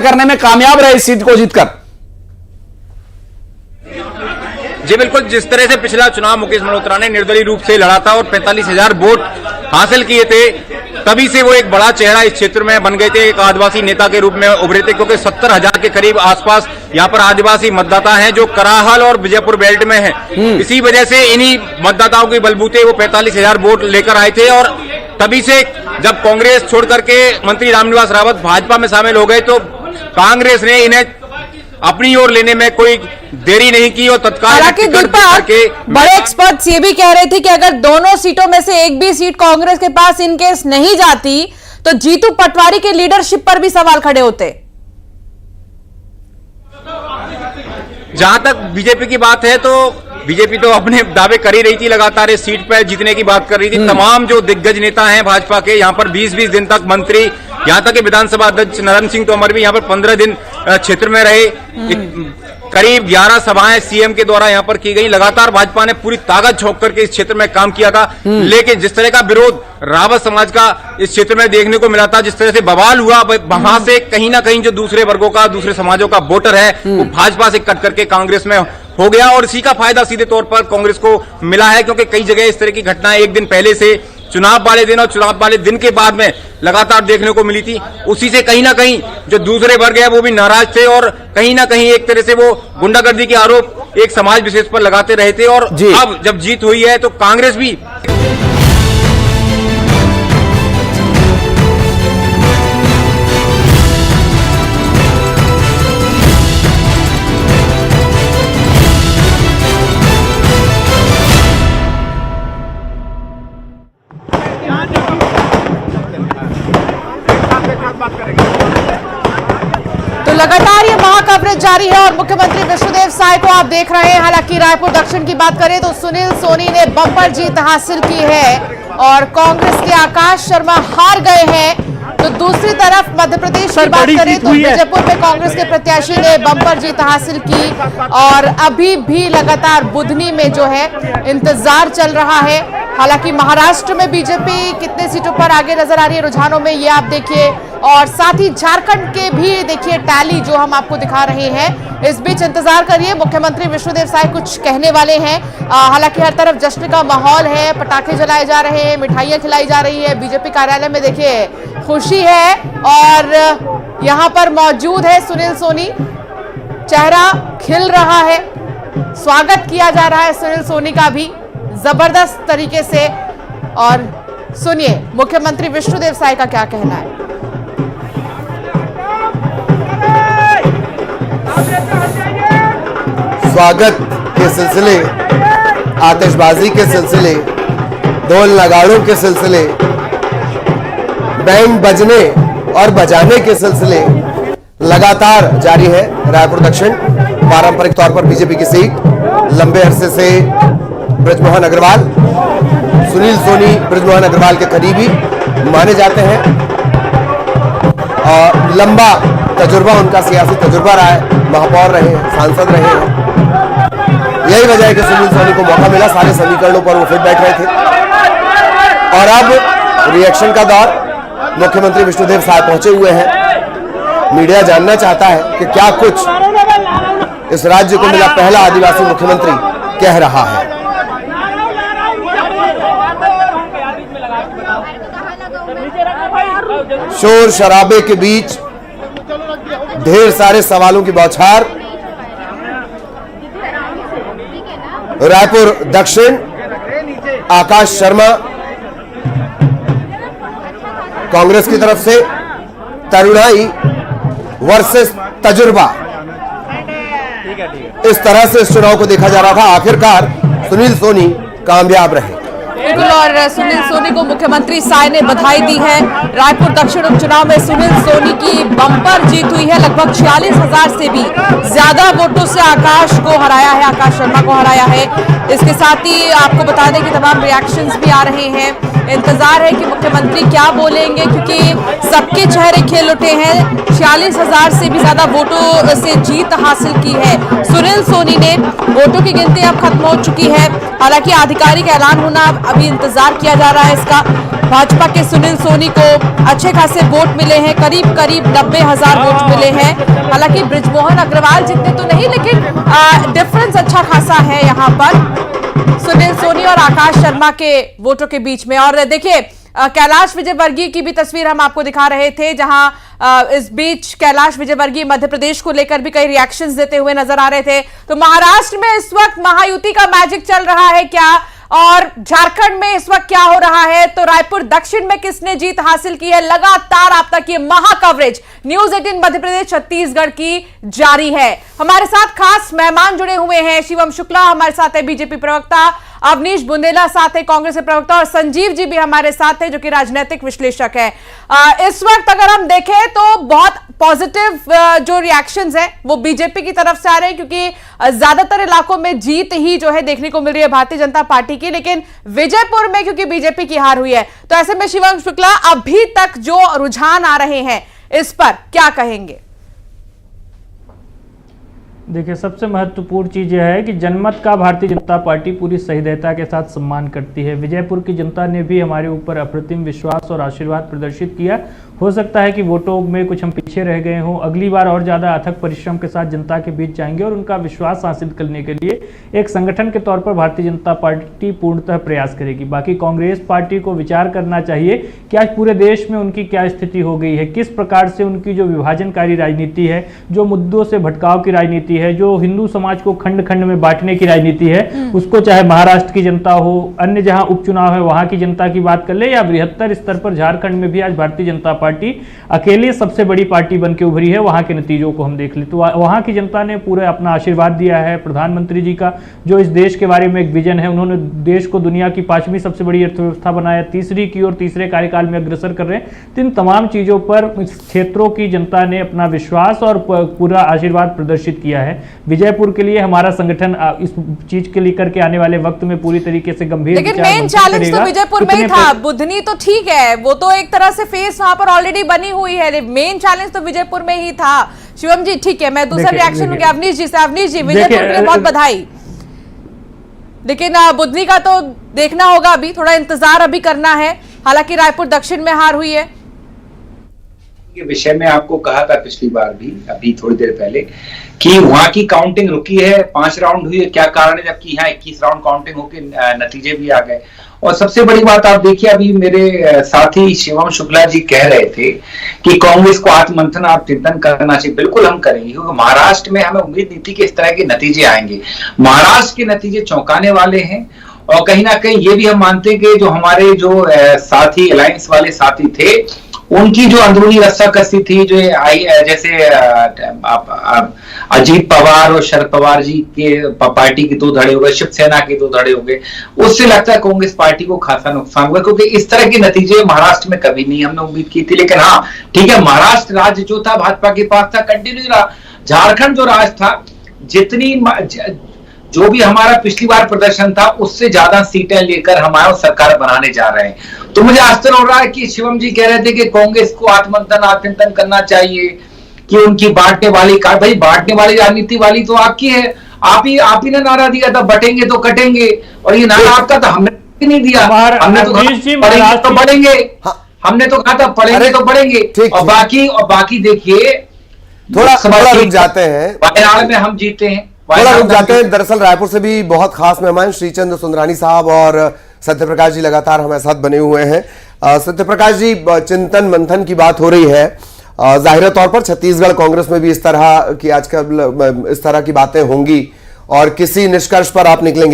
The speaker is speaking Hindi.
करने में कामयाब रहे इस सीट को जीतकर। जी बिल्कुल, जिस तरह से पिछला चुनाव मुकेश मल्होत्रा ने निर्दलीय रूप से लड़ा था और 45,000 वोट हासिल किए थे, तभी से वो एक बड़ा चेहरा इस क्षेत्र में बन गए थे, एक आदिवासी नेता के रूप में उभरे थे, क्योंकि 70,000 के करीब आसपास यहाँ पर आदिवासी मतदाता हैं जो कराहल और विजयपुर बेल्ट में हैं। इसी वजह से इन्हीं मतदाताओं के बलबूते वो 45,000 वोट लेकर आए थे और तभी से जब कांग्रेस छोड़ करके मंत्री रामनिवास रावत भाजपा में शामिल हो गए तो कांग्रेस ने इन्हें अपनी ओर लेने में कोई देरी नहीं की और तत्काल हालांकि बड़े एक्सपर्ट्स ये भी कह रहे थे कि अगर दोनों सीटों में से एक भी सीट कांग्रेस के पास इन केस नहीं जाती तो जीतू पटवारी के लीडरशिप पर भी सवाल खड़े होते। जहां तक बीजेपी की बात है तो बीजेपी तो अपने दावे कर ही रही थी, लगातार इस सीट पर जीतने की बात कर रही थी। तमाम जो दिग्गज नेता हैं भाजपा के यहाँ पर 20-20 दिन तक मंत्री, यहाँ तक कि विधानसभा अध्यक्ष नरेंद्र सिंह तोमर भी यहाँ पर 15 दिन क्षेत्र में रहे। करीब 11 सभाएं सीएम के द्वारा यहाँ पर की गई। लगातार भाजपा ने पूरी ताकत झोंक करके इस क्षेत्र में काम किया था, लेकिन जिस तरह का विरोध रावत समाज का इस क्षेत्र में देखने को मिला था, जिस तरह से बवाल हुआ, वहां से कहीं ना कहीं जो दूसरे वर्गों का, दूसरे समाजों का वोटर है वो भाजपा से कट करके कांग्रेस में हो गया और इसी का फायदा सीधे तौर पर कांग्रेस को मिला है, क्योंकि कई जगह इस तरह की घटनाएं एक दिन पहले से चुनाव वाले दिन और चुनाव वाले दिन के बाद में लगातार देखने को मिली थी। उसी से कहीं ना कहीं जो दूसरे वर्ग है वो भी नाराज थे और कहीं ना कहीं एक तरह से वो गुंडागर्दी के आरोप एक समाज विशेष पर लगाते रहे थे और अब जब जीत हुई है तो कांग्रेस भी तो लगातार ये महा कवरेज जारी है और मुख्यमंत्री विष्णुदेव साय को आप देख रहे हैं। हालांकि रायपुर दक्षिण की बात करें तो सुनील सोनी ने बम्पर जीत हासिल की है और कांग्रेस के आकाश शर्मा हार गए हैं। तो दूसरी तरफ मध्य प्रदेश की बात करें तो बीजेपुर में कांग्रेस के प्रत्याशी ने बम्पर जीत हासिल की और अभी भी लगातार बुधनी में जो है इंतजार चल रहा है। हालांकि महाराष्ट्र में बीजेपी कितने सीटों पर आगे नजर आ रही है रुझानों में, ये आप देखिए, और साथ ही झारखंड के भी देखिए टैली जो हम आपको दिखा रहे हैं। इस बीच इंतजार करिए, मुख्यमंत्री विष्णुदेव साय कुछ कहने वाले हैं। हालांकि हर तरफ जश्न का माहौल है, पटाखे जलाए जा रहे हैं, मिठाइयां खिलाई जा रही है। बीजेपी कार्यालय में देखिए खुशी है और यहाँ पर मौजूद है सुनील सोनी, चेहरा खिल रहा है, स्वागत किया जा रहा है सुनील सोनी का भी जबरदस्त तरीके से। और सुनिए मुख्यमंत्री विष्णुदेव साय का क्या कहना है। स्वागत के सिलसिले, आतिशबाजी के सिलसिले, ढोल नगाड़ों के सिलसिले, बैंड बजने और बजाने के सिलसिले लगातार जारी है। रायपुर दक्षिण पारंपरिक तौर पर बीजेपी की सीट, लंबे अरसे से बृजमोहन अग्रवाल, सुनील सोनी बृजमोहन अग्रवाल के करीबी माने जाते हैं और लंबा तजुर्बा, उनका सियासी तजुर्बा रहा है, महापौर रहे, सांसद रहे हैं। यही वजह है कि सुनील सोनी को मौका मिला, सारे समीकरणों पर वो फिट बैठ रहे थे। और अब रिएक्शन का दौर, मुख्यमंत्री विष्णुदेव साय पहुंचे हुए हैं। मीडिया जानना चाहता है कि क्या कुछ इस राज्य को मिला पहला आदिवासी मुख्यमंत्री कह रहा है। शोर शराबे के बीच ढेर सारे सवालों की बौछार। रायपुर दक्षिण आकाश शर्मा कांग्रेस की तरफ से, तरुणाई वर्सेस तजुर्बा, इस तरह से इस चुनाव को देखा जा रहा था। आखिरकार सुनील सोनी कामयाब रहे। बिल्कुल, और सुनील सोनी को मुख्यमंत्री साय ने बधाई दी है। रायपुर दक्षिण उपचुनाव में सुनील सोनी की बम्पर जीत हुई है, लगभग 46,000 से भी ज्यादा वोटों से आकाश को हराया है, आकाश शर्मा को हराया है। इसके साथ ही आपको बता दें कि तमाम रिएक्शंस भी आ रहे हैं। इंतजार है कि मुख्यमंत्री क्या बोलेंगे, क्योंकि सबके चेहरे खिल उठे हैं। 46,000 से भी ज्यादा वोटों से जीत हासिल की है सुनील सोनी ने। वोटों की गिनती अब खत्म हो चुकी है, हालांकि आधिकारिक ऐलान होना अभी इंतजार किया जा रहा है इसका। भाजपा के सुनील सोनी को अच्छे खासे वोट मिले हैं, करीब 90,000 वोट मिले हैं। हालांकि बृजमोहन अग्रवाल जितने तो नहीं, लेकिन डिफरेंस अच्छा खासा है यहाँ पर सुनील सोनी और आकाश शर्मा के वोटों के बीच में। और देखिए कैलाश विजयवर्गीय की भी तस्वीर हम आपको दिखा रहे थे, जहां इस बीच कैलाश विजयवर्गीय मध्य प्रदेश को लेकर भी कई रिएक्शंस देते हुए नजर आ रहे थे। तो महाराष्ट्र में इस वक्त महायुति का मैजिक चल रहा है क्या, और झारखंड में इस वक्त क्या हो रहा है, तो रायपुर दक्षिण में किसने जीत हासिल की है, लगातार आप तक ये महा कवरेज न्यूज 18 मध्य प्रदेश छत्तीसगढ़ की जारी है। हमारे साथ खास मेहमान जुड़े हुए हैं, शिवम शुक्ला हमारे साथ है, बीजेपी प्रवक्ता, अवनीश बुंदेला साथ है, कांग्रेस के प्रवक्ता, और संजीव जी भी हमारे साथ है जो कि राजनीतिक विश्लेषक है। इस वक्त अगर हम देखें तो बहुत पॉजिटिव जो रिएक्शंस हैं वो बीजेपी की तरफ से आ रहे हैं, क्योंकि ज्यादातर इलाकों में जीत ही जो है देखने को मिल रही है भारतीय जनता पार्टी की, लेकिन विजयपुर में क्योंकि बीजेपी की हार हुई है। तो ऐसे में शिवम शुक्ला, अभी तक जो रुझान आ रहे हैं इस पर क्या कहेंगे? देखिए, सबसे महत्वपूर्ण चीज़ यह है कि जनमत का भारतीय जनता पार्टी पूरी सह्ृदयता के साथ सम्मान करती है। विजयपुर की जनता ने भी हमारे ऊपर अप्रतिम विश्वास और आशीर्वाद प्रदर्शित किया। हो सकता है कि वोटों में कुछ हम पीछे रह गए हों, अगली बार और ज़्यादा अथक परिश्रम के साथ जनता के बीच जाएंगे और उनका विश्वास हासिल करने के लिए एक संगठन के तौर पर भारतीय जनता पार्टी पूर्णतः प्रयास करेगी। बाकी कांग्रेस पार्टी को विचार करना चाहिए कि आज पूरे देश में उनकी क्या स्थिति हो गई है, किस प्रकार से उनकी जो विभाजनकारी राजनीति है, जो मुद्दों से भटकाव की राजनीति है, जो हिंदू समाज को खंड खंड में बांटने की राजनीति है, उसको चाहे महाराष्ट्र की जनता हो, अन्य जहां उपचुनाव है वहां की जनता की बात कर ले, या बृहत्तर स्तर पर झारखंड में भी आज भारतीय जनता पार्टी अकेले सबसे बड़ी पार्टी बन के उभरी है। वहां के नतीजों को हम देख ले तो वहां की जनता ने पूरा अपना आशीर्वाद दिया है। प्रधानमंत्री जी का जो इस देश के बारे में एक विजन है, उन्होंने देश को दुनिया की 5वीं सबसे बड़ी अर्थव्यवस्था बनाया, तीसरी की ओर तीसरे कार्यकाल में अग्रसर कर रहे हैं। तो इन तमाम चीजों पर क्षेत्रों की जनता ने अपना विश्वास और पूरा आशीर्वाद प्रदर्शित किया है। विजयपुर के लिए हमारा संगठन इस चीज के लेकर के आने वाले वक्त में पूरी तरीके से गंभीर, लेकिन मेन चैलेंज तो विजयपुर में ही था। बुधनी तो ठीक है, वो तो एक तरह से फेस वहां पर ऑलरेडी बनी हुई है, मेन चैलेंज तो विजयपुर में ही था। शिवम जी ठीक है, मैं दूसरा रिएक्शन लूंगी अवनीश जी से। अवनीश जी, विजयपुर के लिए बहुत बधाई, लेकिन बुधनी का तो देखना होगा, अभी थोड़ा इंतजार अभी करना है। हालांकि रायपुर दक्षिण में हार हुई है के विषय में आपको कहा था पिछली बार भी, अभी थोड़ी देर पहले, कि वहां की काउंटिंग रुकी है, 5 राउंड हुई है, क्या कारण है, जबकि यहाँ 21 राउंड काउंटिंग होके नतीजे भी आ गए। और सबसे बड़ी बात आप देखिए, अभी मेरे साथी शिवम शुक्ला जी कह रहे थे कि कांग्रेस को आत्ममंथन आप चिंतन करना चाहिए। बिल्कुल हम करेंगे, क्योंकि महाराष्ट्र में हमें उम्मीद नहीं थी कि इस तरह के नतीजे आएंगे। महाराष्ट्र के नतीजे चौंकाने वाले हैं, और कहीं ना कहीं ये भी हम मानते हैं कि जो हमारे जो साथी अलायंस वाले साथी थे, उनकी जो अंदरूनी रस्साकसी थी, जो जैसे अजीत पवार और शरद पवार जी के पार्टी के 2 धड़े हो गए, शिवसेना के 2 धड़े हो गए, उससे लगता है कांग्रेस पार्टी को खासा नुकसान हुआ, क्योंकि इस तरह के नतीजे महाराष्ट्र में कभी नहीं हमने उम्मीद की थी। लेकिन हाँ ठीक है, महाराष्ट्र राज्य जो था भाजपा के पास था, कंटिन्यू रहा। झारखंड जो राज्य था, जो भी हमारा पिछली बार प्रदर्शन था, उससे ज्यादा सीटें लेकर हम आए और सरकार बनाने जा रहे हैं। तो मुझे आश्चर्य हो रहा है कि शिवम जी कह रहे थे कि कांग्रेस को आत्मचिंतन करना चाहिए, कि उनकी बांटने वाली भाई बांटने वाली राजनीति वाली तो आपकी है। आप ही ने नारा दिया था, बटेंगे तो कटेंगे, और ये नारा आपका था, हमने नहीं दिया। हमने तो पढ़ेंगे तो बढ़ेंगे, हमने तो कहा था पढ़ेंगे तो बढ़ेंगे। और बाकी देखिए, थोड़ा रुक जाते हैं, वायनाड में हम जीते हैं, थोड़ा रुक जाते हैं। दरअसल रायपुर से भी बहुत खास मेहमान श्रीचंद्र सुंदरानी साहब और सत्यप्रकाश जी लगातार हमारे साथ बने हुए हैं। सत्यप्रकाश जी, चिंतन मंथन की बात हो रही है, जाहिर तौर पर छत्तीसगढ़ कांग्रेस में भी इस तरह की आजकल इस तरह की बातें होंगी, और किसी निष्कर्ष पर आप निकलेंगे?